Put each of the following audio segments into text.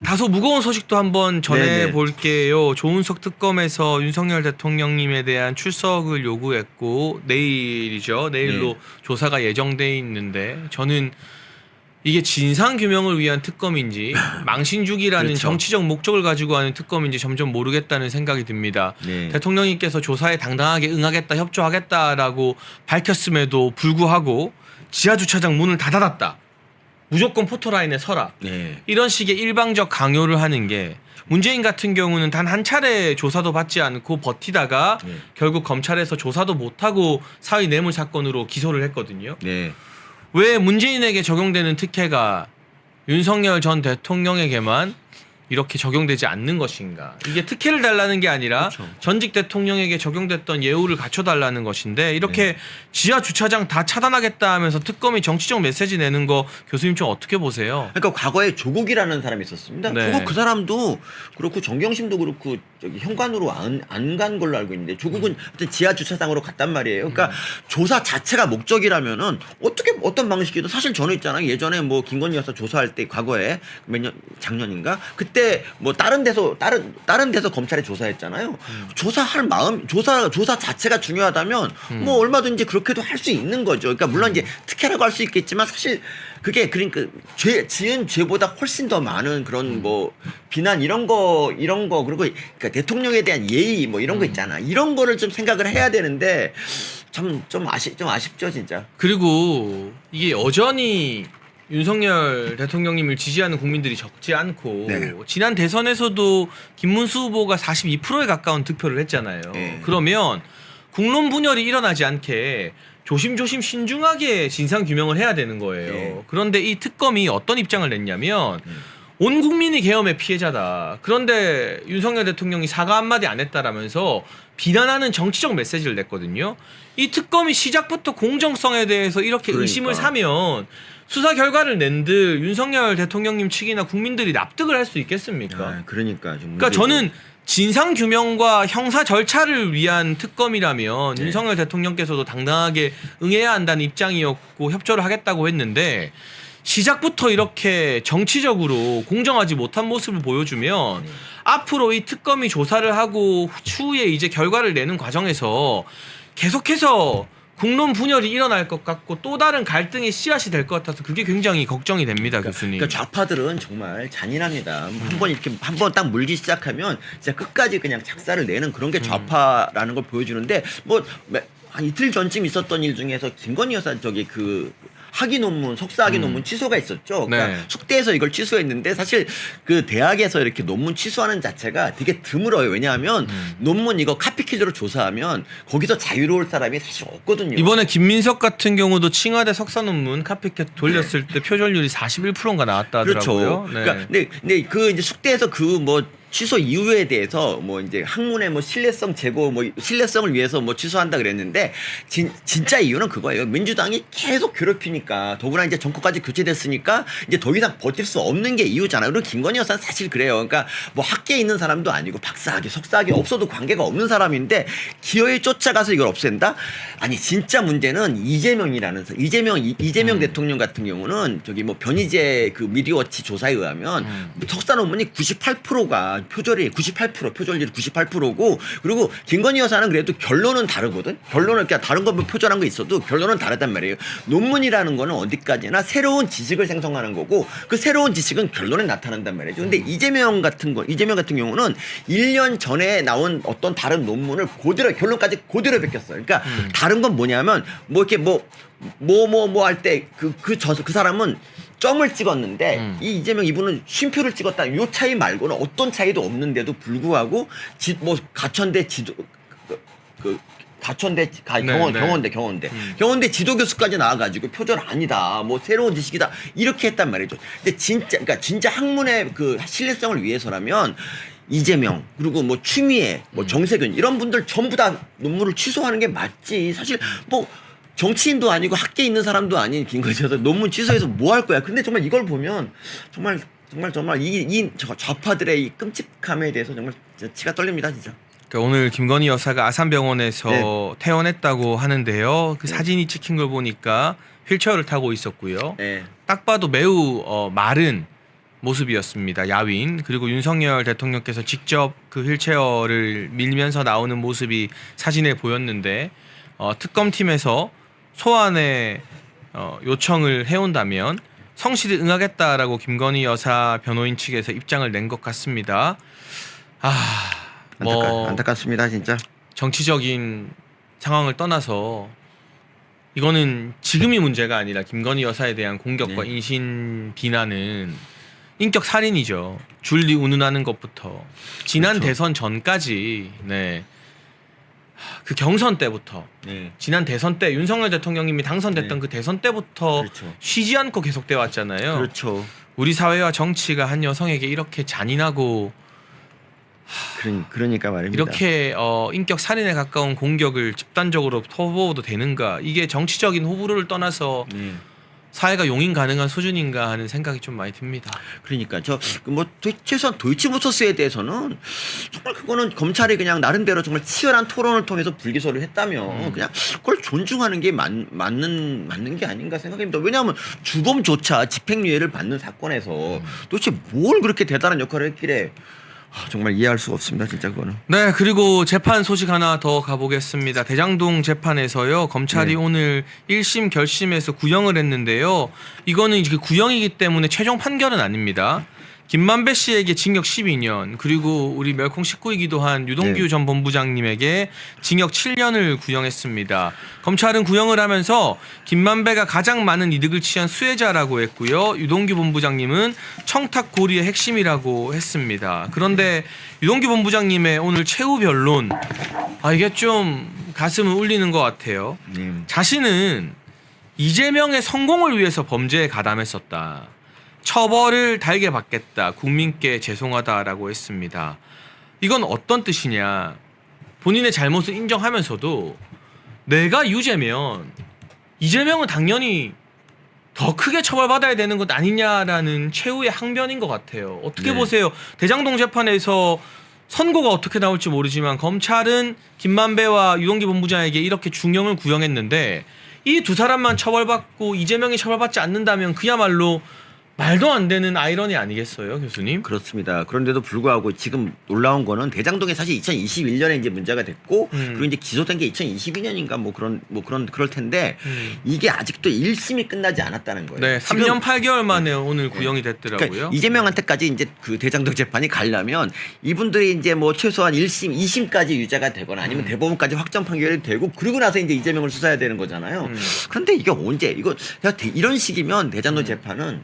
다소 무거운 소식도 한번 전해 네네. 볼게요. 조은석 특검에서 윤석열 대통령님에 대한 출석을 요구했고 내일이죠. 내일로 네. 조사가 예정돼 있는데 저는 이게 진상 규명을 위한 특검인지 망신주기라는 그렇죠. 정치적 목적을 가지고 하는 특검인지 점점 모르겠다는 생각이 듭니다. 네. 대통령님께서 조사에 당당하게 응하겠다, 협조하겠다라고 밝혔음에도 불구하고 지하 주차장 문을 다 닫았다. 무조건 포토라인에 서라. 네. 이런 식의 일방적 강요를 하는 게 문재인 같은 경우는 단 한 차례 조사도 받지 않고 버티다가 네. 결국 검찰에서 조사도 못하고 사의 뇌물 사건으로 기소를 했거든요. 네. 왜 문재인에게 적용되는 특혜가 윤석열 전 대통령에게만 이렇게 적용되지 않는 것인가? 이게 특혜를 달라는 게 아니라 그렇죠. 전직 대통령에게 적용됐던 예우를 갖춰달라는 것인데 이렇게 지하 주차장 다 차단하겠다 하면서 특검이 정치적 메시지 내는 거 교수님 좀 어떻게 보세요? 그러니까 과거에 조국이라는 사람이 있었습니다. 네. 조국 그 사람도 그렇고 정경심도 그렇고 저기 현관으로 안 간 걸로 알고 있는데 조국은 어떤 지하 주차장으로 갔단 말이에요. 그러니까 조사 자체가 목적이라면은 어떻게 어떤 방식이든 사실 저는 있잖아요. 예전에 뭐 김건희 여사 조사할 때 과거에 몇 년 작년인가 그때 뭐 다른 데서 검찰에 조사했잖아요. 조사할 마음 조사 자체가 중요하다면 뭐 얼마든지 그렇게도 할 수 있는 거죠. 그러니까 물론 이제 특혜라고 할 수 있겠지만 사실 그게 그러니까 지은 죄보다 훨씬 더 많은 그런 뭐 비난 이런 거 그리고 그러니까 대통령에 대한 예의 뭐 이런 거 있잖아. 이런 거를 좀 생각을 해야 되는데 좀 아쉽죠 진짜. 그리고 이게 여전히 윤석열 대통령님을 지지하는 국민들이 적지 않고 네. 지난 대선에서도 김문수 후보가 42%에 가까운 득표를 했잖아요. 네. 그러면 국론 분열이 일어나지 않게 조심조심 신중하게 진상 규명을 해야 되는 거예요. 네. 그런데 이 특검이 어떤 입장을 냈냐면 온 국민이 계엄의 피해자다. 그런데 윤석열 대통령이 사과 한마디 안 했다라면서 비난하는 정치적 메시지를 냈거든요. 이 특검이 시작부터 공정성에 대해서 이렇게 그러니까. 의심을 사면 수사 결과를 낸들 윤석열 대통령님 측이나 국민들이 납득을 할 수 있겠습니까? 그러니까 좀 그러니까 저는 진상 규명과 형사 절차를 위한 특검이라면 네. 윤석열 대통령께서도 당당하게 응해야 한다는 입장이었고 협조를 하겠다고 했는데 시작부터 이렇게 정치적으로 공정하지 못한 모습을 보여주면 앞으로 이 특검이 조사를 하고 추후에 이제 결과를 내는 과정에서 계속해서 국론 분열이 일어날 것 같고 또 다른 갈등의 씨앗이 될 것 같아서 그게 굉장히 걱정이 됩니다, 교수님. 그러니까 좌파들은 정말 잔인합니다. 한 번 딱 물기 시작하면 진짜 끝까지 그냥 작사를 내는 그런 게 좌파라는 걸 보여주는데 뭐 한 이틀 전쯤 있었던 일 중에서 김건희 여사 저기 그 학위 논문, 석사 학위 논문 취소가 있었죠. 그러니까 네. 숙대에서 이걸 취소했는데 사실 그 대학에서 이렇게 논문 취소하는 자체가 되게 드물어요. 왜냐하면 논문 이거 카피킬러로 조사하면 거기서 자유로울 사람이 사실 없거든요. 이번에 김민석 같은 경우도 칭화대 석사 논문 카피캣 돌렸을 때 표절률이 41%인가 나왔다 하더라고요. 그렇죠. 그러니까 근데 그 이제 숙대에서 그 뭐 취소 이유에 대해서 뭐 이제 학문의 뭐 신뢰성 제고 뭐 신뢰성을 위해서 뭐 취소한다 그랬는데 진짜 이유는 그거예요. 민주당이 계속 괴롭히니까 더구나 이제 정권까지 교체됐으니까 이제 더 이상 버틸 수 없는 게 이유잖아요. 그리고 김건희 여사는 사실 그래요. 그러니까 뭐 학계에 있는 사람도 아니고 박사학위, 석사학위 없어도 관계가 없는 사람인데 기어이 쫓아가서 이걸 없앤다? 아니 진짜 문제는 이재명 대통령 같은 경우는 저기 뭐 변희재 그 미디어워치 조사에 의하면 석사 논문이 98%가 표절이 98% 표절률이 98%고 그리고 김건희 여사는 그래도 결론은 다르거든. 결론은 그러니까 다른 거 표절한 거 있어도 결론은 다르단 말이에요. 논문이라는 거는 어디까지나 새로운 지식을 생성하는 거고 그 새로운 지식은 결론에 나타난단 말이죠. 근데 이재명 같은 경우는 1년 전에 나온 어떤 다른 논문을 그대로 결론까지 그대로 베꼈어요. 그러니까 다른 건 뭐냐면 뭐 이렇게 뭐 할 때 그 사람은 점을 찍었는데 이 이재명 이분은 쉼표를 찍었다. 요 차이 말고는 어떤 차이도 없는데도 불구하고 뭐 가천대 지도 경원대 지도 교수까지 나와가지고 표절 아니다. 뭐 새로운 지식이다. 이렇게 했단 말이죠. 근데 진짜 학문의 그 신뢰성을 위해서라면 이재명 그리고 뭐 추미애 뭐 정세균 이런 분들 전부 다 논문을 취소하는 게 맞지. 사실 뭐 정치인도 아니고 학계에 있는 사람도 아닌 김건희 여사 논문 취소해서 뭐 할 거야. 근데 정말 이걸 보면 정말 이 좌파들의 이 끔찍함에 대해서 정말 치가 떨립니다, 진짜. 그러니까 오늘 김건희 여사가 아산병원에서 퇴원했다고 하는데요. 그 사진이 찍힌 걸 보니까 휠체어를 타고 있었고요. 네. 딱 봐도 매우 마른 모습이었습니다. 야윈. 그리고 윤석열 대통령께서 직접 그 휠체어를 밀면서 나오는 모습이 사진에 보였는데 특검팀에서 소환의 요청을 해온다면 성실히 응하겠다라고 김건희 여사 변호인 측에서 입장을 낸 것 같습니다. 안타깝습니다, 진짜. 정치적인 상황을 떠나서 이거는 지금이 문제가 아니라 김건희 여사에 대한 공격과 네. 인신 비난은 인격 살인이죠. 줄리 운운하는 것부터 지난 그렇죠. 대선 전까지 그 경선 때부터 네. 지난 대선 때 윤석열 대통령님이 당선됐던 네. 그 대선 때부터 그렇죠. 쉬지 않고 계속돼 왔잖아요. 그렇죠. 우리 사회와 정치가 한 여성에게 이렇게 잔인하고 그러니까 말입니다. 이렇게 인격 살인에 가까운 공격을 집단적으로 퍼부어도 되는가? 이게 정치적인 호불호를 떠나서 네. 사회가 용인 가능한 수준인가 하는 생각이 좀 많이 듭니다. 그러니까 최소한 도이치모터스에 대해서는 정말 그거는 검찰이 그냥 나름대로 정말 치열한 토론을 통해서 불기소를 했다면 그냥 그걸 존중하는 게 맞는 게 아닌가 생각합니다. 왜냐하면 주범조차 집행유예를 받는 사건에서 도대체 뭘 그렇게 대단한 역할을 했길래 정말 이해할 수가 없습니다, 진짜 그거는. 네, 그리고 재판 소식 하나 더 가보겠습니다. 대장동 재판에서요, 검찰이 네. 오늘 1심 결심에서 구형을 했는데요. 이거는 이제 구형이기 때문에 최종 판결은 아닙니다. 김만배 씨에게 징역 12년, 그리고 우리 멸콩 식구이기도 한 유동규 네. 전 본부장님에게 징역 7년을 구형했습니다. 검찰은 구형을 하면서 김만배가 가장 많은 이득을 취한 수혜자라고 했고요. 유동규 본부장님은 청탁 고리의 핵심이라고 했습니다. 그런데 유동규 본부장님의 오늘 최후 변론, 이게 좀 가슴을 울리는 것 같아요. 자신은 이재명의 성공을 위해서 범죄에 가담했었다. 처벌을 달게 받겠다. 국민께 죄송하다라고 했습니다. 이건 어떤 뜻이냐. 본인의 잘못을 인정하면서도 내가 유죄면 이재명은 당연히 더 크게 처벌받아야 되는 것 아니냐라는 최후의 항변인 것 같아요. 어떻게 네. 보세요? 대장동 재판에서 선고가 어떻게 나올지 모르지만 검찰은 김만배와 유동규 본부장에게 이렇게 중형을 구형했는데 이 두 사람만 처벌받고 이재명이 처벌받지 않는다면 그야말로 말도 안 되는 아이러니 아니겠어요, 교수님? 그렇습니다. 그런데도 불구하고 지금 올라온 거는 대장동이 사실 2021년에 이제 문제가 됐고 그리고 이제 기소된 게 2022년인가 그럴 텐데 이게 아직도 1심이 끝나지 않았다는 거예요. 네, 지금 3년 8개월 만에 오늘 구형이 됐더라고요. 그러니까 이재명한테까지 이제 그 대장동 재판이 가려면 이분들이 이제 뭐 최소한 1심, 2심까지 유죄가 되거나 아니면 대법원까지 확정 판결이 되고 그리고 나서 이제 이재명을 수사해야 되는 거잖아요. 그런데 이게 언제 이런 식이면 대장동 재판은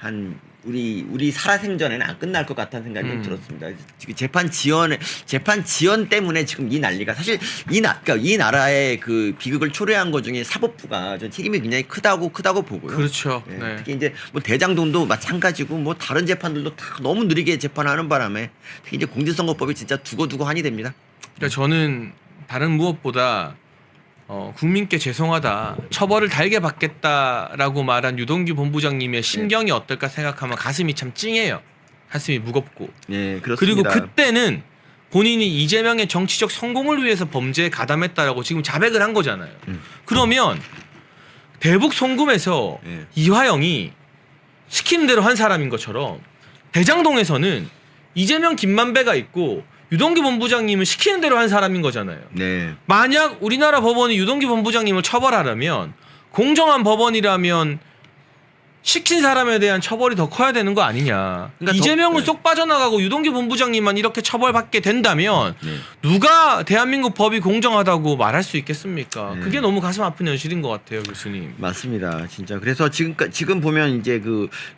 한 우리 살아생전에는 안 끝날 것 같다는 생각이 좀 들었습니다. 지금 재판 지연 때문에 지금 이 난리가 사실 그러니까 이 나라의 그 비극을 초래한 것 중에 사법부가 전 책임이 굉장히 크다고 보고요. 그렇죠. 네. 네. 특히 이제 뭐 대장동도 마찬가지고 뭐 다른 재판들도 다 너무 느리게 재판하는 바람에 특히 이제 공직선거법이 진짜 두고 한이 됩니다. 그러니까 저는 다른 무엇보다 국민께 죄송하다, 처벌을 달게 받겠다라고 말한 유동규 본부장님의 심경이 어떨까 생각하면 가슴이 참 찡해요. 가슴이 무겁고. 네, 그리고 그렇습니다. 그때는 본인이 이재명의 정치적 성공을 위해서 범죄에 가담했다라고 지금 자백을 한 거잖아요. 그러면 대북 송금에서 네. 이화영이 시키는 대로 한 사람인 것처럼 대장동에서는 이재명 김만배가 있고 유동규 본부장님은 시키는 대로 한 사람인 거잖아요. 네. 만약 우리나라 법원이 유동규 본부장님을 처벌하려면 공정한 법원이라면 시킨 사람에 대한 처벌이 더 커야 되는 거 아니냐. 그러니까 이재명은 쏙 빠져나가고 유동규 본부장님만 이렇게 처벌받게 된다면 네. 누가 대한민국 법이 공정하다고 말할 수 있겠습니까? 네. 그게 너무 가슴 아픈 현실인 것 같아요, 교수님. 맞습니다, 진짜. 그래서 지금 보면 이제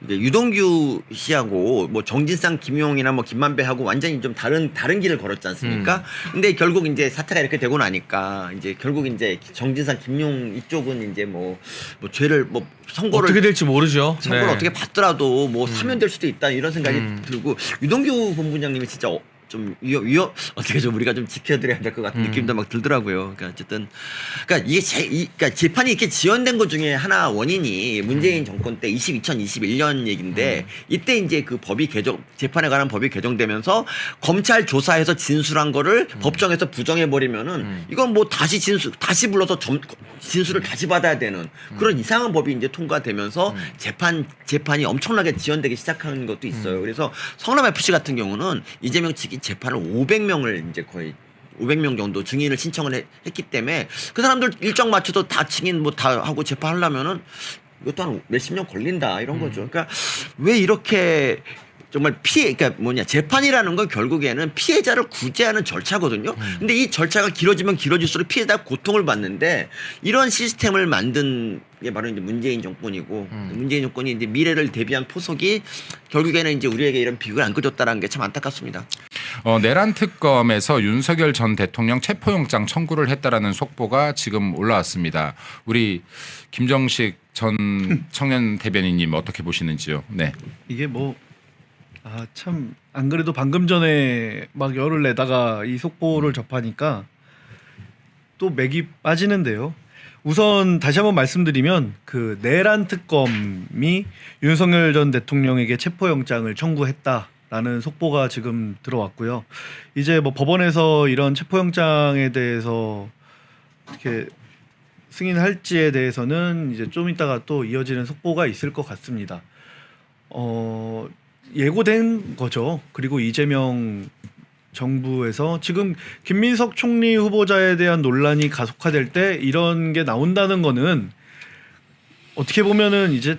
이제 유동규 씨하고 뭐 정진상, 김용이나 뭐 김만배하고 완전히 좀 다른 길을 걸었지 않습니까? 근데 결국 이제 사태가 이렇게 되고 나니까 이제 결국 이제 정진상, 김용 이쪽은 이제 뭐 죄를 뭐 선고를 어떻게 될지 모르죠. 선고를 네. 어떻게 받더라도 뭐 사면될 수도 있다 이런 생각이 들고 유동규 본부장님이 진짜 좀 어떻게 좀 우리가 좀 지켜드려야 될 것 같은 느낌도 막 들더라고요. 그러니까 어쨌든 그러니까 재판이 이렇게 지연된 것 중에 하나 원인이 문재인 정권 때 2021년 얘기인데 이때 이제 그 재판에 관한 법이 개정되면서 검찰 조사에서 진술한 거를 법정에서 부정해 버리면은 이건 뭐 다시 불러서 진술을 다시 받아야 되는 그런 이상한 법이 이제 통과되면서 재판이 엄청나게 지연되기 시작하는 것도 있어요. 그래서 성남 FC 같은 경우는 이재명 측이 재판을 500명을 이제 거의 500명 정도 증인을 신청을 했기 때문에 그 사람들 일정 맞춰도 다 증인 뭐 다 하고 재판하려면은 이것도 한 몇십 년 걸린다 이런 거죠. 그러니까 왜 이렇게 정말 그러니까 재판이라는 건 결국에는 피해자를 구제하는 절차거든요. 근데 이 절차가 길어지면 길어질수록 피해자가 고통을 받는데 이런 시스템을 만든 게 바로 이제 문재인 정권이고 문재인 정권이 이제 미래를 대비한 포석이 결국에는 이제 우리에게 이런 비극을 안겨줬다는 게 참 안타깝습니다. 내란 특검에서 윤석열 전 대통령 체포영장 청구를 했다라는 속보가 지금 올라왔습니다. 우리 김정식 전 청년 대변인님 어떻게 보시는지요? 네. 이게 참 안 그래도 방금 전에 막 열을 내다가 이 속보를 접하니까 또 맥이 빠지는데요. 우선 다시 한번 말씀드리면 그 내란 특검이 윤석열 전 대통령에게 체포영장을 청구했다라는 속보가 지금 들어왔고요. 이제 뭐 법원에서 이런 체포영장에 대해서 이렇게 승인할지에 대해서는 이제 좀 이따가 또 이어지는 속보가 있을 것 같습니다. 예고된 거죠. 그리고 이재명 정부에서 지금 김민석 총리 후보자에 대한 논란이 가속화될 때 이런 게 나온다는 거는 어떻게 보면은 이제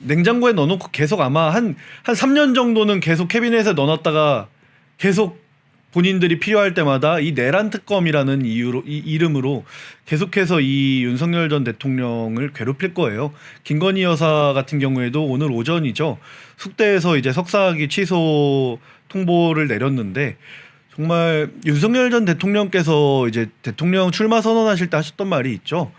냉장고에 넣어놓고 계속 아마 한 3년 정도는 계속 캐비넷에 넣어놨다가 계속 본인들이 필요할 때마다 이 내란 특검이라는 이름으로 계속해서 이 윤석열 전 대통령을 괴롭힐 거예요. 김건희 여사 같은 경우에도 오늘 오전이죠. 숙대에서 이제 석사학위 취소 통보를 내렸는데 정말 윤석열 전 대통령께서 이제 대통령 출마 선언하실 때 하셨던 말이 있죠.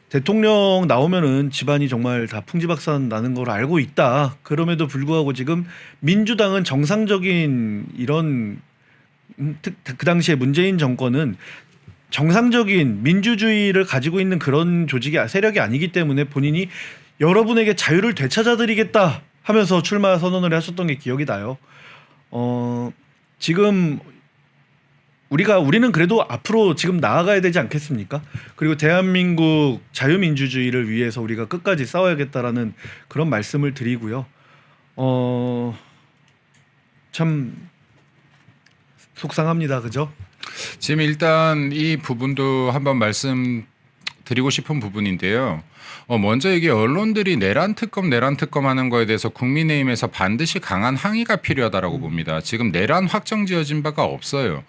대통령 나오면은 집안이 정말 다 풍지박산 나는 걸 알고 있다. 그럼에도 불구하고 지금 민주당은 정상적인 이런 그 당시에 문재인 정권은 정상적인 민주주의를 가지고 있는 그런 세력이 아니기 때문에 본인이 여러분에게 자유를 되찾아드리겠다 하면서 출마 선언을 하셨던 게 기억이 나요. 지금 우리는 그래도 앞으로 지금 나아가야 되지 않겠습니까? 그리고 대한민국 자유민주주의를 위해서 우리가 끝까지 싸워야겠다라는 그런 말씀을 드리고요. 참 속상합니다. 그죠? 지금 일단 이 부분도 한번 말씀드리고 싶은 부분인데요. 먼저 이게 언론들이 내란 특검 하는 거에 대해서 국민의힘에서 반드시 강한 항의가 필요하다라고 봅니다. 지금 내란 확정 지어진 바가 없어요.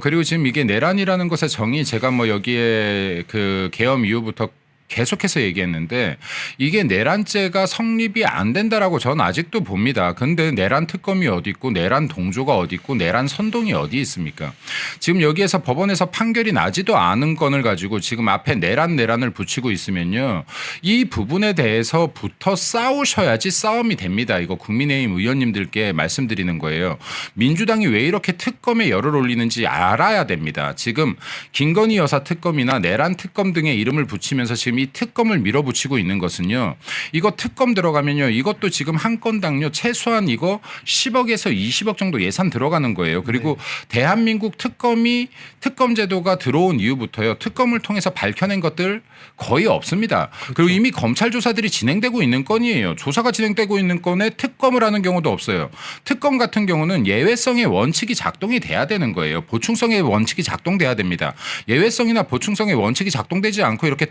그리고 지금 이게 내란이라는 것의 정의 제가 뭐 여기에 그 계엄 이후부터 계속해서 얘기했는데 이게 내란죄가 성립이 안 된다라고 저는 아직도 봅니다. 근데 내란 특검이 어디 있고 내란 동조가 어디 있고 내란 선동이 어디 있습니까? 지금 여기에서 법원에서 판결이 나지도 않은 건을 가지고 지금 앞에 내란을 붙이고 있으면요. 이 부분에 대해서부터 싸우셔야지 싸움이 됩니다. 이거 국민의힘 의원님들께 말씀드리는 거예요. 민주당이 왜 이렇게 특검에 열을 올리는지 알아야 됩니다. 지금 김건희 여사 특검이나 내란 특검 등의 이름을 붙이면서 지금 이 특검을 밀어붙이고 있는 것은요. 이거 특검 들어가면요. 이것도 지금 한 건당요. 최소한 이거 10억에서 20억 정도 예산 들어가는 거예요. 그리고 대한민국 특검 제도가 들어온 이후부터요. 특검을 통해서 밝혀낸 것들 거의 없습니다. 그렇죠. 그리고 이미 검찰 조사들이 진행되고 있는 건이에요. 조사가 진행되고 있는 건에 특검을 하는 경우도 없어요. 특검 같은 경우는 예외성의 원칙이 작동이 돼야 되는 거예요. 보충성의 원칙이 작동돼야 됩니다. 예외성이나 보충성의 원칙이 작동되지 않고 이렇게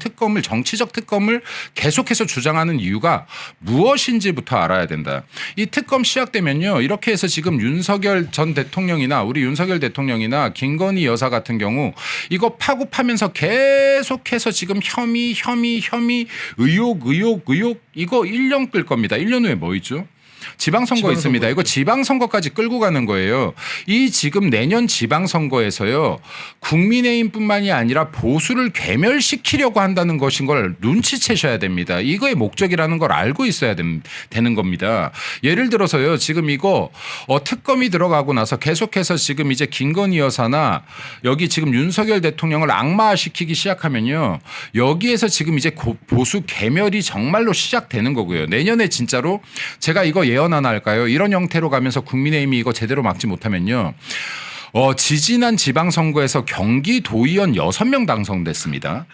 정치적 특검을 계속해서 주장하는 이유가 무엇인지부터 알아야 된다. 이 특검 시작되면요. 이렇게 해서 지금 윤석열 전 대통령이나 우리 윤석열 대통령이나 김건희 여사 같은 경우 이거 파고 파면서 계속해서 지금 혐의 의혹 이거 1년 끌 겁니다. 1년 후에 뭐 있죠? 지방선거 있습니다. 이거 지방선거까지 끌고 가는 거예요. 이 지금 내년 지방선거에서요. 국민의힘뿐만이 아니라 보수를 괴멸시키려고 한다는 것인 걸 눈치채셔야 됩니다. 이거의 목적이라는 걸 알고 있어야 되는 겁니다. 예를 들어서요. 지금 이거 특검이 들어가고 나서 계속해서 지금 이제 김건희 여사나 여기 지금 윤석열 대통령을 악마시키기 시작하면요. 여기에서 지금 이제 보수 괴멸이 정말로 시작되는 거고요. 내년에 진짜로 제가 이거 예언 하나 할까요? 이런 형태로 가면서 국민의힘이 이거 제대로 막지 못하면요. 지지난 지방선거에서 경기도의원 6명 당선됐습니다.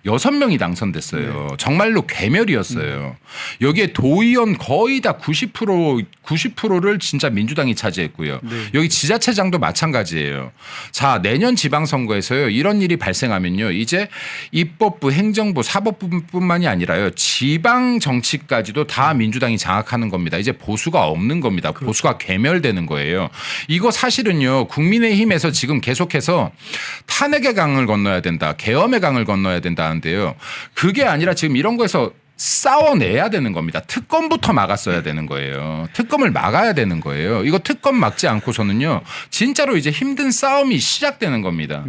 6명이 당선됐어요. 정말로 괴멸이었어요. 여기에 도의원 거의 다 90%를 진짜 민주당이 차지했고요. 네. 여기 지자체장도 마찬가지예요. 자, 내년 지방선거에서요. 이런 일이 발생하면요. 이제 입법부, 행정부, 사법부뿐만이 아니라요. 지방 정치까지도 다 민주당이 장악하는 겁니다. 이제 보수가 없는 겁니다. 그렇죠. 보수가 괴멸되는 거예요. 이거 사실은요. 국민의힘에서 지금 계속해서 탄핵의 강을 건너야 된다. 계엄의 강을 건너야 된다는데요. 그게 아니라 지금 이런 거에서 싸워내야 되는 겁니다. 특검부터 막았어야 되는 거예요. 특검을 막아야 되는 거예요. 이거 특검 막지 않고서는요. 진짜로 이제 힘든 싸움이 시작되는 겁니다.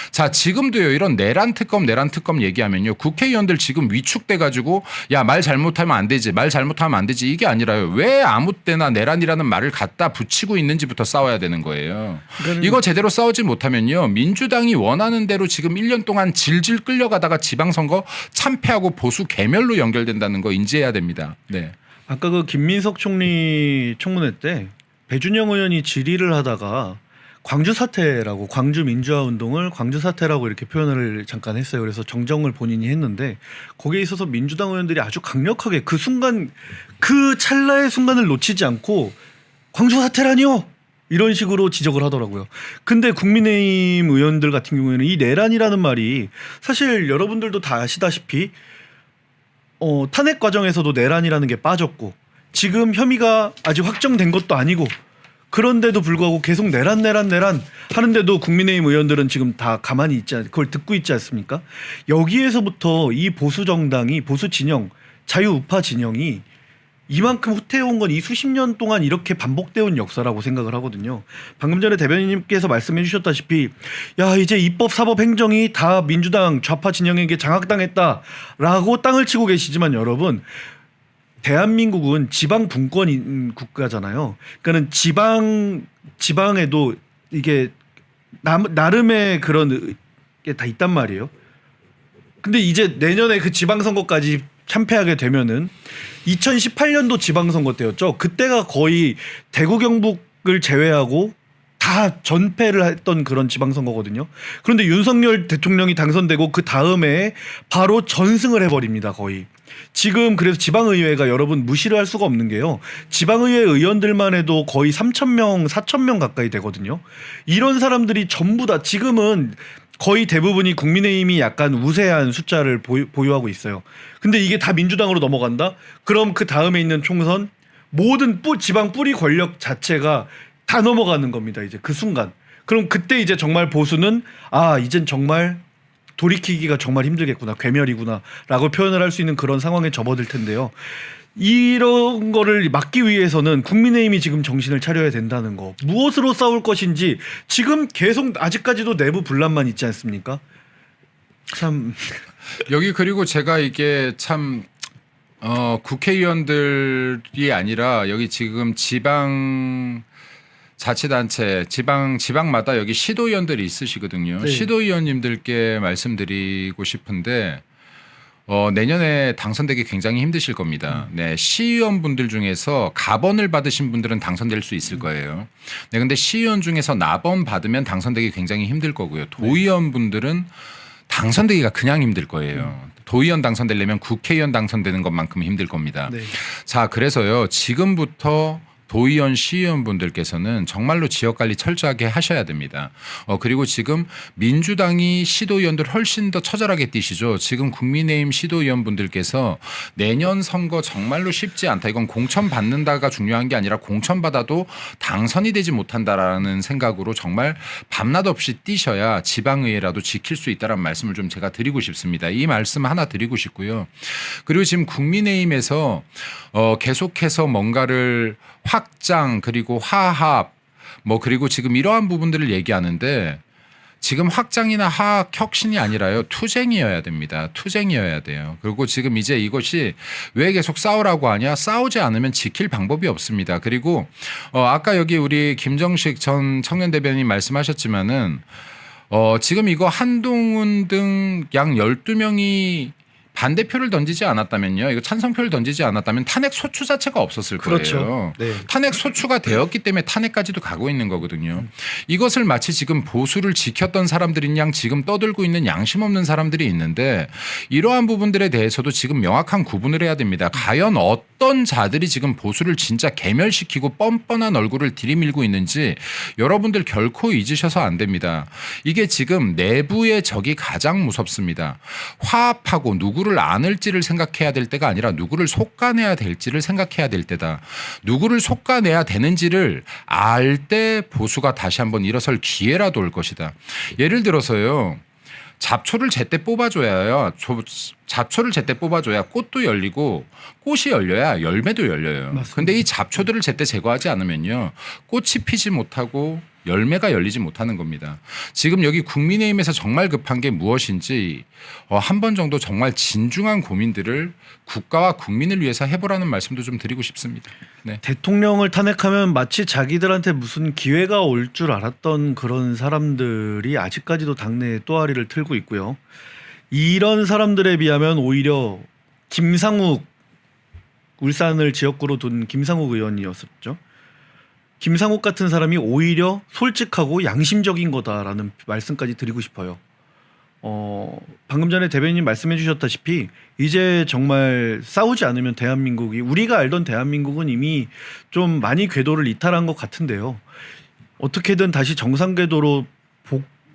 자, 지금도요. 이런 내란 특검 얘기하면요. 국회의원들 지금 위축돼 가지고 야, 말 잘못하면 안 되지. 말 잘못하면 안 되지. 이게 아니라요. 왜 아무 때나 내란이라는 말을 갖다 붙이고 있는지부터 싸워야 되는 거예요. 이거 제대로 싸우지 못하면요. 민주당이 원하는 대로 지금 1년 동안 질질 끌려가다가 지방선거 참패하고 보수 괴멸로 연결된다는 거 인지해야 됩니다. 네. 아까 그 김민석 총리 청문회 때 배준영 의원이 질의를 하다가 광주 사태라고 광주 민주화 운동을 광주 사태라고 이렇게 표현을 잠깐 했어요. 그래서 정정을 본인이 했는데 거기에 있어서 민주당 의원들이 아주 강력하게 그 순간 그 찰나의 순간을 놓치지 않고 광주 사태라니요. 이런 식으로 지적을 하더라고요. 근데 국민의힘 의원들 같은 경우에는 이 내란이라는 말이 사실 여러분들도 다 아시다시피 탄핵 과정에서도 내란이라는 게 빠졌고 지금 혐의가 아직 확정된 것도 아니고 그런데도 불구하고 계속 내란 하는데도 국민의힘 의원들은 지금 다 가만히 있지 그걸 듣고 있지 않습니까? 여기에서부터 이 보수 정당이 보수 진영 자유우파 진영이 이만큼 후퇴해온 건 이 수십 년 동안 이렇게 반복되어 온 역사라고 생각을 하거든요. 방금 전에 대변인님께서 말씀해 주셨다시피 야 이제 입법 사법 행정이 다 민주당 좌파 진영에게 장악당했다라고 땅을 치고 계시지만 여러분 대한민국은 지방 분권 국가잖아요. 그러니까는 지방에도 이게 나름의 그런 게 다 있단 말이에요. 근데 이제 내년에 그 지방선거까지 참패하게 되면은 2018년도 지방선거 때였죠. 그때가 거의 대구 경북을 제외하고 다 전패를 했던 그런 지방선거거든요. 그런데 윤석열 대통령이 당선되고 그 다음에 바로 전승을 해버립니다. 거의. 지금 그래서 지방의회가 여러분 무시를 할 수가 없는 게요. 지방의회 의원들만 해도 거의 3,000명, 4,000명 가까이 되거든요. 이런 사람들이 전부 다 지금은 거의 대부분이 국민의힘이 약간 우세한 숫자를 보유하고 있어요. 근데 이게 다 민주당으로 넘어간다? 그럼 그 다음에 있는 총선 모든 지방 뿌리 권력 자체가 다 넘어가는 겁니다. 이제 그 순간. 그럼 그때 이제 정말 보수는 이젠 정말 돌이키기가 정말 힘들겠구나. 괴멸이구나. 라고 표현을 할 수 있는 그런 상황에 접어들 텐데요. 이런 거를 막기 위해서는 국민의힘이 지금 정신을 차려야 된다는 거. 무엇으로 싸울 것인지 지금 계속 아직까지도 내부 분란만 있지 않습니까? 참 여기 그리고 제가 이게 참 국회의원들이 아니라 여기 지금 지방 자치단체 지방마다 여기 시도의원들이 있으시거든요. 네. 시도의원님들께 말씀드리고 싶은데 내년에 당선되기 굉장히 힘드실 겁니다. 네, 시의원분들 중에서 가번을 받으신 분들은 당선될 수 있을 거예요. 네, 근데 시의원 중에서 나번 받으면 당선되기 굉장히 힘들 거고요. 도의원분들은 당선되기가 그냥 힘들 거예요. 도의원 당선되려면 국회의원 당선되는 것만큼 힘들 겁니다. 네. 자, 그래서요 지금부터 도의원, 시의원분들께서는 정말로 지역관리 철저하게 하셔야 됩니다. 그리고 지금 민주당이 시도의원들 훨씬 더 처절하게 뛰시죠. 지금 국민의힘 시도의원분들께서 내년 선거 정말로 쉽지 않다. 이건 공천받는다가 중요한 게 아니라 공천받아도 당선이 되지 못한다라는 생각으로 정말 밤낮 없이 뛰셔야 지방의회라도 지킬 수 있다는 말씀을 좀 제가 드리고 싶습니다. 이 말씀 하나 드리고 싶고요. 그리고 지금 국민의힘에서 계속해서 뭔가를 확장 그리고 화합 그리고 지금 이러한 부분들을 얘기하는데 지금 확장이나 화합 혁신이 아니라요 투쟁이어야 됩니다. 투쟁이어야 돼요. 그리고 지금 이제 이것이 왜 계속 싸우라고 하냐? 싸우지 않으면 지킬 방법이 없습니다. 그리고 아까 여기 우리 김정식 전 청년 대변인 말씀하셨지만은 지금 이거 한동훈 등 양 12명이 반대표를 던지지 않았다면요. 이거 찬성표를 던지지 않았다면 탄핵 소추 자체가 없었을 그렇죠. 거예요. 네. 탄핵 소추가 되었기 때문에 탄핵까지도 가고 있는 거거든요. 이것을 마치 지금 보수를 지켰던 사람들인 양 지금 떠들고 있는 양심 없는 사람들이 있는데 이러한 부분들에 대해서도 지금 명확한 구분을 해야 됩니다. 과연 어떤 자들이 지금 보수를 진짜 개멸시키고 뻔뻔한 얼굴을 들이밀고 있는지 여러분들 결코 잊으셔서 안 됩니다. 이게 지금 내부의 적이 가장 무섭습니다. 화합하고 누구를 안을지를 생각해야 될 때가 아니라 누구를 솎아내야 될지를 생각해야 될 때다. 누구를 솎아내야 되는지를 알 때 보수가 다시 한번 일어설 기회라도 올 것이다. 예를 들어서요. 잡초를 제때 뽑아줘야 잡초를 제때 뽑아줘야 꽃도 열리고 꽃이 열려야 열매도 열려요. 맞습니다. 근데 이 잡초들을 제때 제거하지 않으면요. 꽃이 피지 못하고 열매가 열리지 못하는 겁니다. 지금 여기 국민의힘에서 정말 급한 게 무엇인지 한 번 정도 정말 진중한 고민들을 국가와 국민을 위해서 해보라는 말씀도 좀 드리고 싶습니다. 네. 대통령을 탄핵하면 마치 자기들한테 무슨 기회가 올 줄 알았던 그런 사람들이 아직까지도 당내에 또아리를 틀고 있고요. 이런 사람들에 비하면 오히려 김상욱, 울산을 지역구로 둔 김상욱 의원이었었죠. 김상욱 같은 사람이 오히려 솔직하고 양심적인 거다라는 말씀까지 드리고 싶어요. 방금 전에 대변인님 말씀해 주셨다시피 이제 정말 싸우지 않으면 대한민국이 우리가 알던 대한민국은 이미 좀 많이 궤도를 이탈한 것 같은데요. 어떻게든 다시 정상 궤도로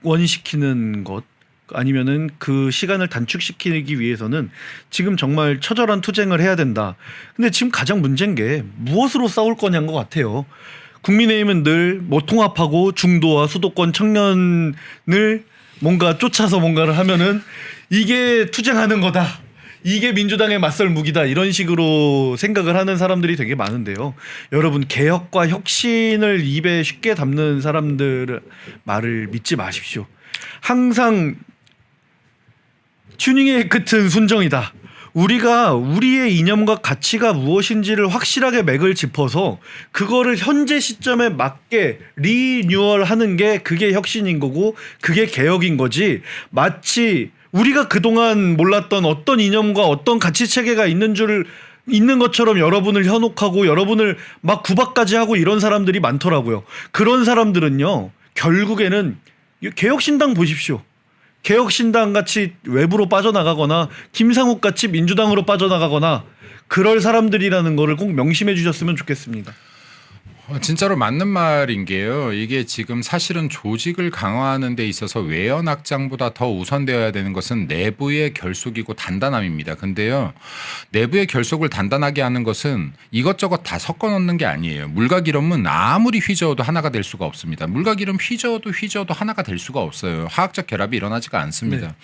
복원시키는 것 아니면은 그 시간을 단축시키기 위해서는 지금 정말 처절한 투쟁을 해야 된다. 근데 지금 가장 문제인 게 무엇으로 싸울 거냐인 것 같아요. 국민의힘은 늘 뭐 통합하고 중도와 수도권 청년을 뭔가 쫓아서 뭔가를 하면은 이게 투쟁하는 거다. 이게 민주당의 맞설 무기다. 이런 식으로 생각을 하는 사람들이 되게 많은데요. 여러분 개혁과 혁신을 입에 쉽게 담는 사람들 말을 믿지 마십시오. 항상 튜닝의 끝은 순정이다. 우리가 우리의 이념과 가치가 무엇인지를 확실하게 맥을 짚어서 그거를 현재 시점에 맞게 리뉴얼하는 게 그게 혁신인 거고 그게 개혁인 거지. 마치 우리가 그동안 몰랐던 어떤 이념과 어떤 가치 체계가 있는 것처럼 여러분을 현혹하고 여러분을 막 구박까지 하고 이런 사람들이 많더라고요. 그런 사람들은요. 결국에는 개혁신당 보십시오. 개혁신당 같이 외부로 빠져나가거나 김상욱 같이 민주당으로 빠져나가거나 그럴 사람들이라는 거를 꼭 명심해 주셨으면 좋겠습니다. 진짜로 맞는 말인 게요. 이게 지금 사실은 조직을 강화하는 데 있어서 외연 확장보다 더 우선되어야 되는 것은 내부의 결속이고 단단함입니다. 근데요. 내부의 결속을 단단하게 하는 것은 이것저것 다 섞어 넣는 게 아니에요. 물과 기름은 아무리 휘저어도 하나가 될 수가 없습니다. 물과 기름 휘저어도 하나가 될 수가 없어요. 화학적 결합이 일어나지가 않습니다.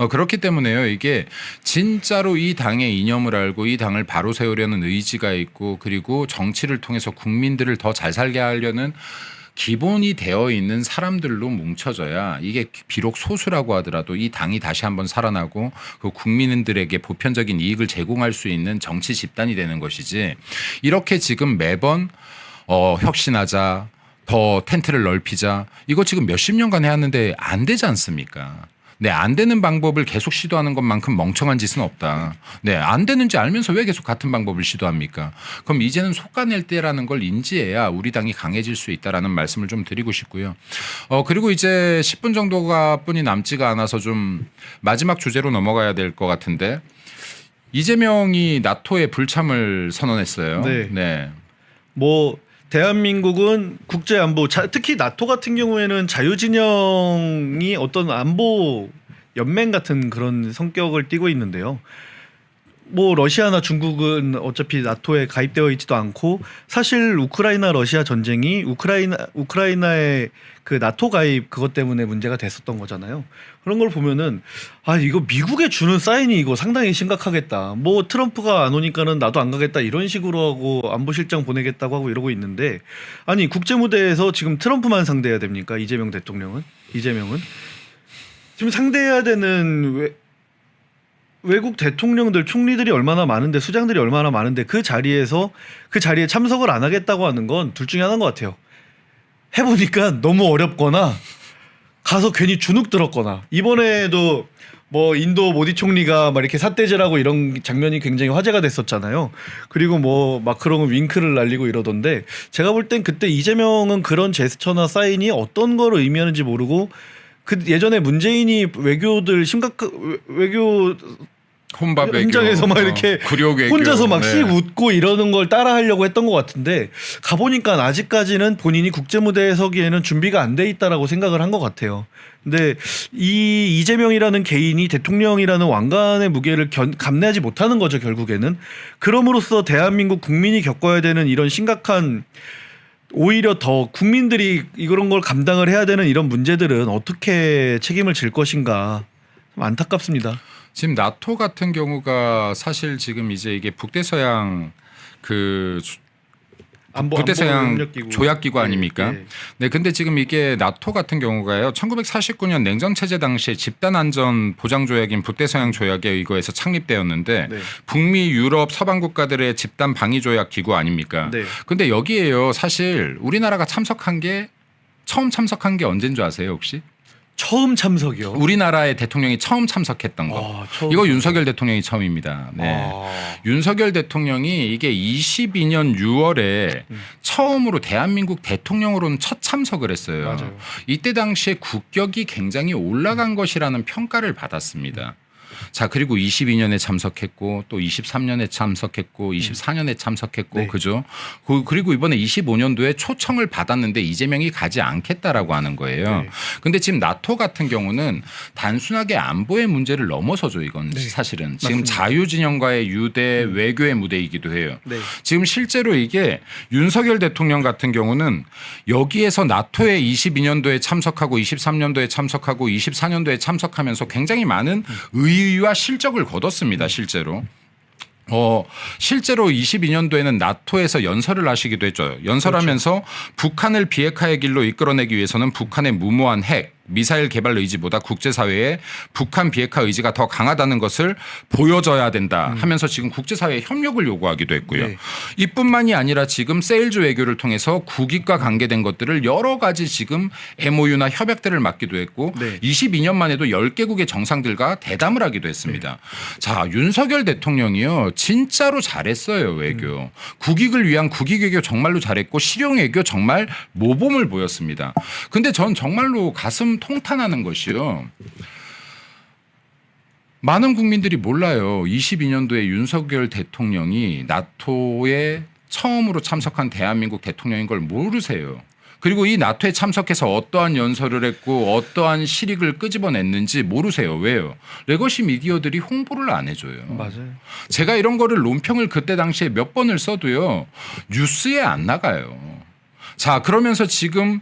그렇기 때문에요. 이게 진짜로 이 당의 이념을 알고 이 당을 바로 세우려는 의지가 있고 그리고 정치를 통해서 국민들을 더 잘 살게 하려는 기본이 되어 있는 사람들로 뭉쳐져야 이게 비록 소수라고 하더라도 이 당이 다시 한번 살아나고 그 국민들에게 보편적인 이익을 제공할 수 있는 정치 집단이 되는 것이지 이렇게 지금 매번 혁신하자 더 텐트를 넓히자 이거 지금 몇십 년간 해왔는데 안 되지 않습니까? 네, 안 되는 방법을 계속 시도하는 것만큼 멍청한 짓은 없다. 네, 안 되는지 알면서 왜 계속 같은 방법을 시도합니까? 그럼 이제는 솎아낼 때라는 걸 인지해야 우리 당이 강해질 수 있다라는 말씀을 좀 드리고 싶고요. 그리고 이제 10분 정도가 뿐이 남지가 않아서 좀 마지막 주제로 넘어가야 될 것 같은데 이재명이 나토에 불참을 선언했어요. 네. 뭐 대한민국은 국제안보 특히 나토 같은 경우에는 자유진영이 어떤 안보 연맹 같은 그런 성격을 띠고 있는데요. 뭐 러시아나 중국은 어차피 나토에 가입되어 있지도 않고 사실 우크라이나 러시아 전쟁이 우크라이나의 그 나토 가입 그것 때문에 문제가 됐었던 거잖아요. 그런 걸 보면은 이거 미국에 주는 사인이 이거 상당히 심각하겠다. 뭐 트럼프가 안 오니까는 나도 안 가겠다 이런 식으로 하고 안보실장 보내겠다고 하고 이러고 있는데 아니 국제 무대에서 지금 트럼프만 상대해야 됩니까? 이재명은 지금 상대해야 되는 외국 대통령들 총리들이 얼마나 많은데 수장들이 얼마나 많은데 그 자리에 참석을 안 하겠다고 하는 건 둘 중에 하나인 것 같아요. 해보니까 너무 어렵거나 가서 괜히 주눅 들었거나 이번에도 뭐 인도 모디 총리가 막 이렇게 삿대질하고 이런 장면이 굉장히 화제가 됐었잖아요. 그리고 뭐 마크롱은 윙크를 날리고 이러던데 제가 볼 땐 그때 이재명은 그런 제스처나 사인이 어떤 걸 의미하는지 모르고 그 예전에 문재인이 외교들 외교 혼밥 외교, 현장에서 막 이렇게 구력 외교. 혼자서 막 네. 씩 웃고 이러는 걸 따라하려고 했던 것 같은데 가보니까 아직까지는 본인이 국제 무대에 서기에는 준비가 안 돼 있다라고 생각을 한 것 같아요. 근데 이 이재명이라는 개인이 대통령이라는 왕관의 무게를 감내하지 못하는 거죠, 결국에는. 그럼으로써 대한민국 국민이 겪어야 되는 이런 심각한 오히려 더 국민들이 이런 걸 감당을 해야 되는 이런 문제들은 어떻게 책임을 질 것인가 좀 안타깝습니다. 지금 나토 같은 경우가 사실 지금 이제 이게 북대서양 그 북대서양 조약기구 아닙니까? 네. 네, 근데 지금 이게 나토 같은 경우가요. 1949년 냉전 체제 당시에 집단 안전 보장 조약인 북대서양 조약에 의거해서 창립되었는데 네. 북미, 유럽, 서방 국가들의 집단 방위 조약 기구 아닙니까? 네. 근데 여기에요. 사실 우리나라가 처음 참석한 게 언제인 줄 아세요, 혹시? 처음 참석이요. 우리나라의 대통령이 처음 참석했던 거. 처음. 이거 윤석열 대통령이 처음입니다. 네. 윤석열 대통령이 이게 22년 6월에 처음으로 대한민국 대통령으로는 첫 참석을 했어요. 맞아요. 이때 당시에 국격이 굉장히 올라간 것이라는 평가를 받았습니다. 자, 그리고 22년에 참석했고 또 23년에 참석했고 24년에 참석했고 네. 그죠? 그리고 이번에 25년도에 초청을 받았는데 이재명이 가지 않겠다라고 하는 거예요. 네. 근데 지금 나토 같은 경우는 단순하게 안보의 문제를 넘어서죠. 이건 네. 사실은 지금 맞습니다. 자유진영과의 유대 외교의 무대이기도 해요. 네. 지금 실제로 이게 윤석열 대통령 같은 경우는 여기에서 나토에 22년도에 참석하고 23년도에 참석하고 24년도에 참석하면서 굉장히 많은 의의와 실적을 거뒀습니다. 실제로. 실제로 22년도에는 나토에서 연설을 하시기도 했죠. 연설하면서 북한을 비핵화의 길로 이끌어내기 위해서는 북한의 무모한 핵, 미사일 개발 의지보다 국제사회의 북한 비핵화 의지가 더 강하다는 것을 보여줘야 된다 하면서 지금 국제사회에 협력을 요구하기도 했고요. 네. 이뿐만이 아니라 지금 세일즈 외교를 통해서 국익과 관계된 것들을 여러 가지 지금 MOU나 협약들을 맺기도 했고 네. 22년만 해도 10개국의 정상들과 대담을 하기도 했습니다. 자, 윤석열 대통령이요. 진짜로 잘했어요. 외교. 국익을 위한 국익 외교 정말로 잘했고 실용 외교 정말 모범을 보였습니다. 근데 전 정말로 가슴 통탄하는 것이요. 많은 국민들이 몰라요. 22년도에 윤석열 대통령이 나토에 처음으로 참석한 대한민국 대통령인 걸 모르세요. 그리고 이 나토에 참석해서 어떠한 연설을 했고 어떠한 실익을 끄집어냈는지 모르세요. 왜요? 레거시 미디어들이 홍보를 안 해줘요. 맞아요. 제가 이런 거를 논평을 그때 당시에 몇 번을 써도요. 뉴스에 안 나가요. 자, 그러면서 지금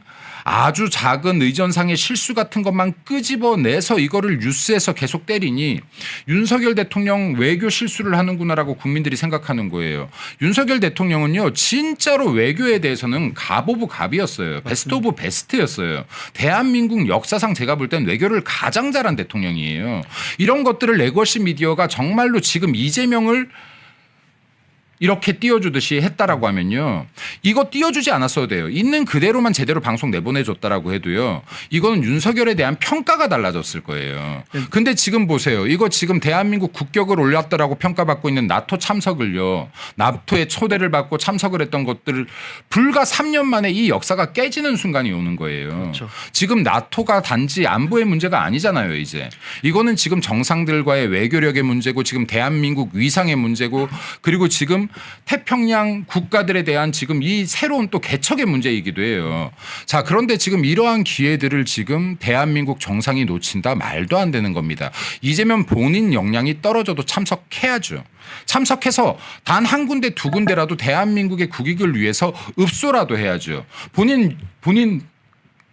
아주 작은 의전상의 실수 같은 것만 끄집어내서 이거를 뉴스에서 계속 때리니 윤석열 대통령 외교 실수를 하는구나라고 국민들이 생각하는 거예요. 윤석열 대통령은요. 진짜로 외교에 대해서는 갑 오브 갑이었어요. 베스트 오브 베스트였어요. 대한민국 역사상 제가 볼 땐 외교를 가장 잘한 대통령이에요. 이런 것들을 레거시 미디어가 정말로 지금 이재명을 이렇게 띄워주듯이 했다라고 하면요. 이거 띄워주지 않았어도 돼요. 있는 그대로만 제대로 방송 내보내줬다라고 해도요. 이거는 윤석열에 대한 평가가 달라졌을 거예요. 근데 지금 보세요. 이거 지금 대한민국 국격을 올렸다라고 평가받고 있는 나토 참석을요. 나토에 초대를 받고 참석을 했던 것들을 불과 3년 만에 이 역사가 깨지는 순간이 오는 거예요. 그렇죠. 지금 나토가 단지 안보의 문제가 아니잖아요. 이제. 이거는 지금 정상들과의 외교력의 문제고 지금 대한민국 위상의 문제고 그리고 지금 태평양 국가들에 대한 지금 이 새로운 또 개척의 문제이기도 해요. 자, 그런데 지금 이러한 기회들을 지금 대한민국 정상이 놓친다 말도 안 되는 겁니다. 이재명 본인 역량이 떨어져도 참석해야죠. 참석해서 단 한 군데 두 군데라도 대한민국의 국익을 위해서 읍소라도 해야죠. 본인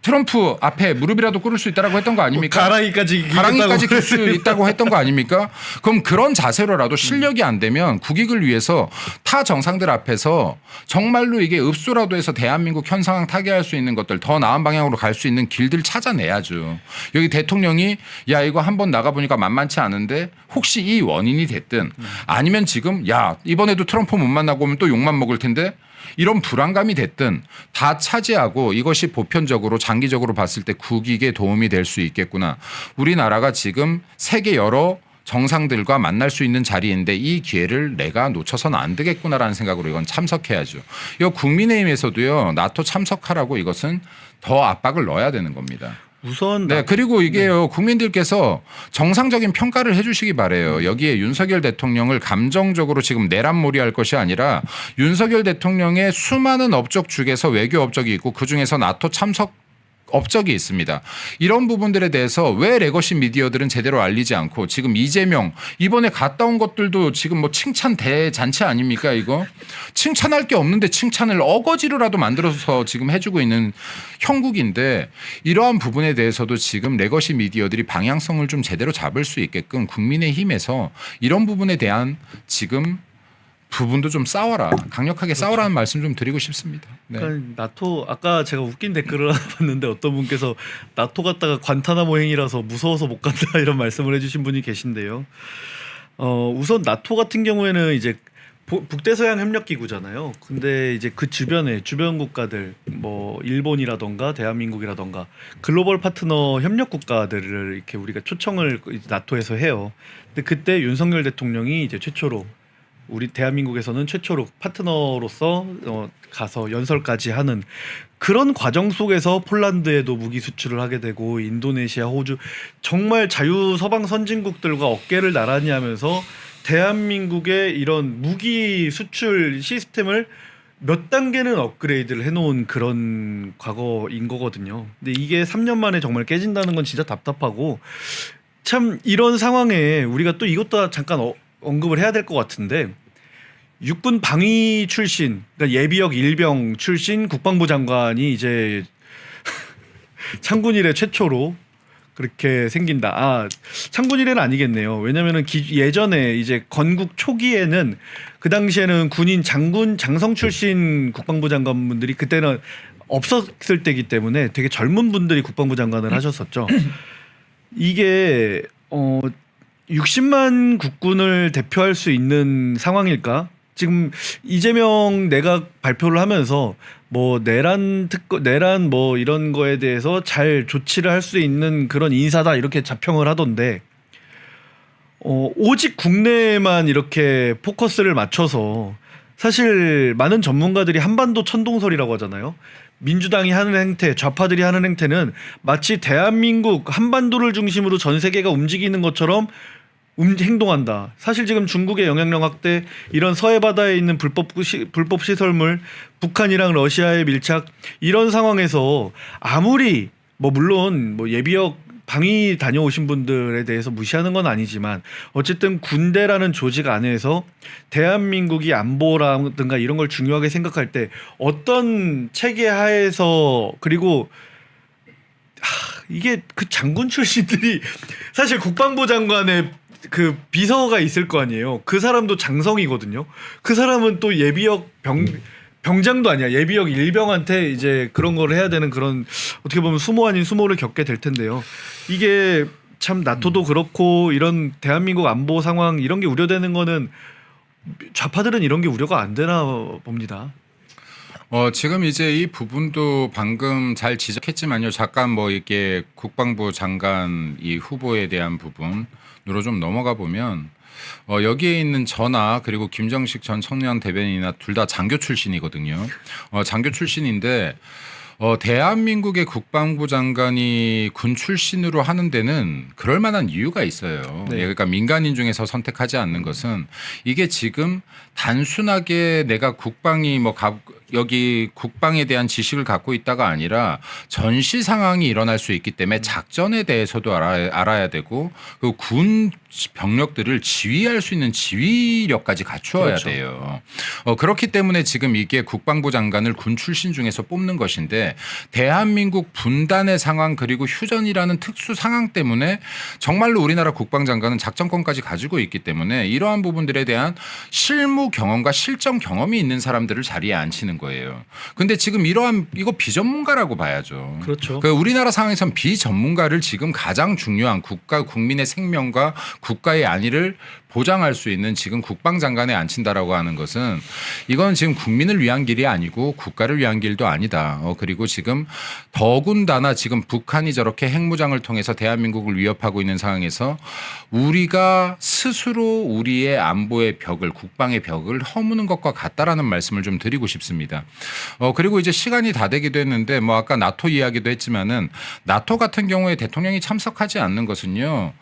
트럼프 앞에 무릎이라도 꿇을 수 있다라고 했던 거 아닙니까? 가랑이까지 낄 수 있다고 했던 거 아닙니까? 그럼 그런 자세로라도 실력이 안 되면 국익을 위해서 타 정상들 앞에서 정말로 이게 읍소라도 해서 대한민국 현상을 타개할 수 있는 것들 더 나은 방향으로 갈 수 있는 길들 찾아내야죠. 여기 대통령이 야 이거 한번 나가보니까 만만치 않은데 혹시 이 원인이 됐든 아니면 지금 야 이번에도 트럼프 못 만나고 오면 또 욕만 먹을 텐데 이런 불안감이 됐든 다 차지하고 이것이 보편적으로 장기적으로 봤을 때 국익에 도움이 될 수 있겠구나. 우리나라가 지금 세계 여러 정상들과 만날 수 있는 자리인데 이 기회를 내가 놓쳐서는 안 되겠구나라는 생각으로 이건 참석해야죠. 이거 국민의힘에서도요. 나토 참석하라고 이것은 더 압박을 넣어야 되는 겁니다. 우선 네, 그리고 이게요. 국민들께서 정상적인 평가를 해 주시기 바래요. 여기에 윤석열 대통령을 감정적으로 지금 내란몰이할 것이 아니라 윤석열 대통령의 수많은 업적 중에서 외교 업적이 있고 그중에서 나토 참석 업적이 있습니다. 이런 부분들에 대해서 왜 레거시 미디어들은 제대로 알리지 않고 지금 이재명 이번에 갔다 온 것들도 지금 뭐 칭찬 대잔치 아닙니까 이거? 칭찬할 게 없는데 칭찬을 어거지로라도 만들어서 지금 해주고 있는 형국인데 이러한 부분에 대해서도 지금 레거시 미디어들이 방향성을 좀 제대로 잡을 수 있게끔 국민의힘에서 이런 부분에 대한 지금 부분도 좀 싸워라. 강력하게 싸워라는 말씀 좀 드리고 싶습니다. 네. 그러니까 나토 아까 제가 웃긴 댓글을 하나 봤는데 어떤 분께서 나토 갔다가 관타나모 행이라서 무서워서 못 간다 이런 말씀을 해주신 분이 계신데요. 우선 나토 같은 경우에는 이제 북대서양 협력 기구잖아요. 근데 이제 그 주변에 주변 국가들 뭐 일본이라던가 대한민국이라던가 글로벌 파트너 협력 국가들을 이렇게 우리가 초청을 나토에서 해요. 근데 그때 윤석열 대통령이 이제 최초로 우리 대한민국에서는 최초로 파트너로서 가서 연설까지 하는 그런 과정 속에서 폴란드에도 무기 수출을 하게 되고 인도네시아, 호주 정말 자유 서방 선진국들과 어깨를 나란히 하면서 대한민국의 이런 무기 수출 시스템을 몇 단계는 업그레이드를 해놓은 그런 과거인 거거든요. 근데 이게 3년 만에 정말 깨진다는 건 진짜 답답하고 참 이런 상황에 우리가 또 이것도 잠깐 언급을 해야 될 것 같은데 육군 방위 출신, 그러니까 예비역 일병 출신 국방부 장관이 이제 창군 이래 최초로 그렇게 생긴다. 아, 창군 이래는 아니겠네요. 왜냐면은 예전에 이제 건국 초기에는 그 당시에는 군인 장군 장성 출신 국방부 장관분들이 그때는 없었을 때이기 때문에 되게 젊은 분들이 국방부 장관을 하셨었죠. 이게 60만 국군을 대표할 수 있는 상황일까? 지금 이재명 내각 발표를 하면서 뭐 내란 뭐 이런 거에 대해서 잘 조치를 할 수 있는 그런 인사다 이렇게 자평을 하던데 오직 국내에만 이렇게 포커스를 맞춰서 사실 많은 전문가들이 한반도 천동설이라고 하잖아요. 민주당이 하는 행태, 좌파들이 하는 행태는 마치 대한민국 한반도를 중심으로 전 세계가 움직이는 것처럼 행동한다. 사실 지금 중국의 영향력 확대, 이런 서해 바다에 있는 불법 시설물, 북한이랑 러시아의 밀착 이런 상황에서 아무리 뭐 물론 뭐 예비역 방위 다녀오신 분들에 대해서 무시하는 건 아니지만 어쨌든 군대라는 조직 안에서 대한민국이 안보라든가 이런 걸 중요하게 생각할 때 어떤 체계 하에서 그리고 이게 그 장군 출신들이 사실 국방부 장관의 그 비서가 있을 거 아니에요. 그 사람도 장성이거든요. 그 사람은 또 예비역 병장도 아니야. 예비역 일병한테 이제 그런 걸 해야 되는 그런 어떻게 보면 수모 아닌 수모를 겪게 될 텐데요. 이게 참 나토도 그렇고 이런 대한민국 안보 상황 이런 게 우려되는 거는 좌파들은 이런 게 우려가 안 되나 봅니다. 지금 이제 이 부분도 방금 잘 지적했지만요. 잠깐 뭐 이렇게 국방부 장관 이 후보에 대한 부분으로 좀 넘어가 보면 여기에 있는 저나 그리고 김정식 전 청년 대변인이나 둘 다 장교 출신이거든요. 장교 출신인데 대한민국의 국방부 장관이 군 출신으로 하는 데는 그럴 만한 이유가 있어요. 네. 그러니까 민간인 중에서 선택하지 않는 것은 이게 지금 단순하게 내가 국방이 여기 국방에 대한 지식을 갖고 있다가 아니라 전시 상황이 일어날 수 있기 때문에 작전에 대해서도 알아야 되고 그 군 병력들을 지휘할 수 있는 지휘력까지 갖추어야 그렇죠. 돼요. 그렇기 때문에 지금 이게 국방부 장관을 군 출신 중에서 뽑는 것인데 대한민국 분단의 상황 그리고 휴전이라는 특수 상황 때문에 정말로 우리나라 국방장관은 작전권까지 가지고 있기 때문에 이러한 부분들에 대한 실무 경험과 실전 경험이 있는 사람들을 자리에 앉히는 거예요. 거예요. 근데 지금 이거 비전문가라고 봐야죠. 그렇죠. 그 우리나라 상황에선 비전문가를 지금 가장 중요한 국민의 생명과 국가의 안위를 보장할 수 있는 지금 국방장관에 앉힌다라고 하는 것은 이건 지금 국민을 위한 길이 아니고 국가를 위한 길도 아니다. 그리고 지금 더군다나 지금 북한이 저렇게 핵무장을 통해서 대한민국을 위협하고 있는 상황에서 우리가 스스로 우리의 안보의 벽을 국방의 벽을 허무는 것과 같다라는 말씀을 좀 드리고 싶습니다. 그리고 이제 시간이 다 되기도 했는데 뭐 아까 나토 이야기도 했지만은 나토 같은 경우에 대통령이 참석하지 않는 것은요.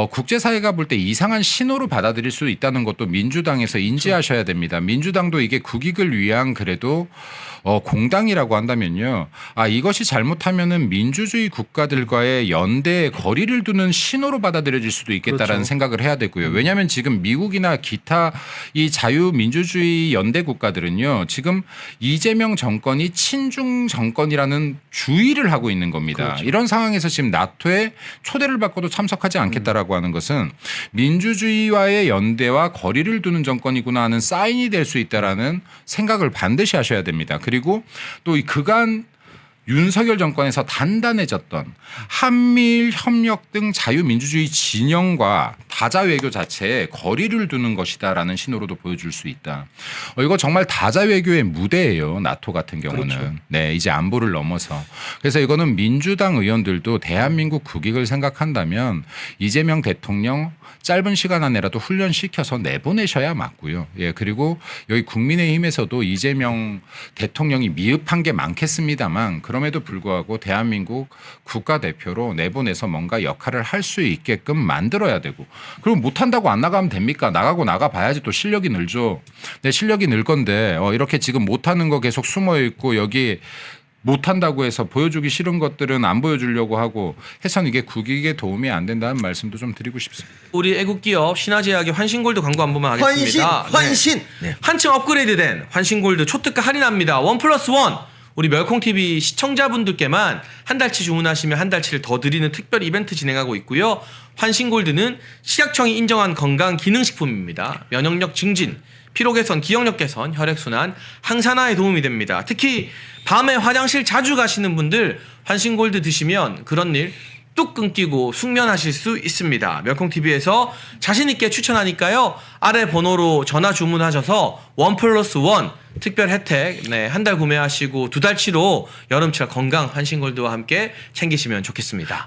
국제사회가 볼 때 이상한 신호로 받아들일 수 있다는 것도 민주당에서 인지하셔야 됩니다. 민주당도 이게 국익을 위한 그래도 공당이라고 한다면요. 이것이 잘못하면은 민주주의 국가들과의 연대의 거리를 두는 신호로 받아들여질 수도 있겠다라는 그렇죠. 생각을 해야 되고요. 왜냐하면 지금 미국이나 기타 이 자유민주주의 연대 국가들은요. 지금 이재명 정권이 친중 정권이라는 주의를 하고 있는 겁니다. 그렇죠. 이런 상황에서 지금 나토에 초대를 받고도 참석하지 않겠다라고 하는 것은 민주주의와의 연대와 거리를 두는 정권이구나 하는 사인이 될 수 있다라는 생각을 반드시 하셔야 됩니다. 그리고 또 이 그간 윤석열 정권에서 단단해졌던 한미일 협력 등 자유민주주의 진영과 다자 외교 자체에 거리를 두는 것이다라는 신호로도 보여줄 수 있다. 이거 정말 다자 외교의 무대예요. 나토 같은 경우는. 그렇죠. 네, 이제 안보를 넘어서. 그래서 이거는 민주당 의원들도 대한민국 국익을 생각한다면 이재명 대통령 짧은 시간 안에라도 훈련시켜서 내보내셔야 맞고요. 예, 그리고 여기 국민의힘에서도 이재명 대통령이 미흡한 게 많겠습니다만 그럼에도 불구하고 대한민국 국가대표로 내보내서 뭔가 역할을 할 수 있게끔 만들어야 되고 그리고 못한다고 안 나가면 됩니까? 나가 봐야지 또 실력이 늘죠. 네, 실력이 늘 건데 이렇게 지금 못하는 거 계속 숨어 있고 여기 못한다고 해서 보여주기 싫은 것들은 안 보여주려고 하고 해서는 이게 국익에 도움이 안 된다는 말씀도 좀 드리고 싶습니다. 우리 애국기업 신화제약의 환신골드 광고 한 번만 하겠습니다. 환신. 네. 한층 업그레이드된 환신골드 초특가 할인합니다. 1+1. 우리 멸콩TV 시청자분들께만 한 달치 주문하시면 한 달치를 더 드리는 특별 이벤트 진행하고 있고요. 환신골드는 식약청이 인정한 건강 기능식품입니다. 면역력 증진, 피로 개선, 기억력 개선, 혈액순환, 항산화에 도움이 됩니다. 특히 밤에 화장실 자주 가시는 분들 환신골드 드시면 그런 일 뚝 끊기고 숙면하실 수 있습니다. 멸콩TV에서 자신있게 추천하니까요. 아래 번호로 전화 주문하셔서 1+1 특별 혜택 한 달 구매하시고 2달치로 여름철 건강 환신골드와 함께 챙기시면 좋겠습니다.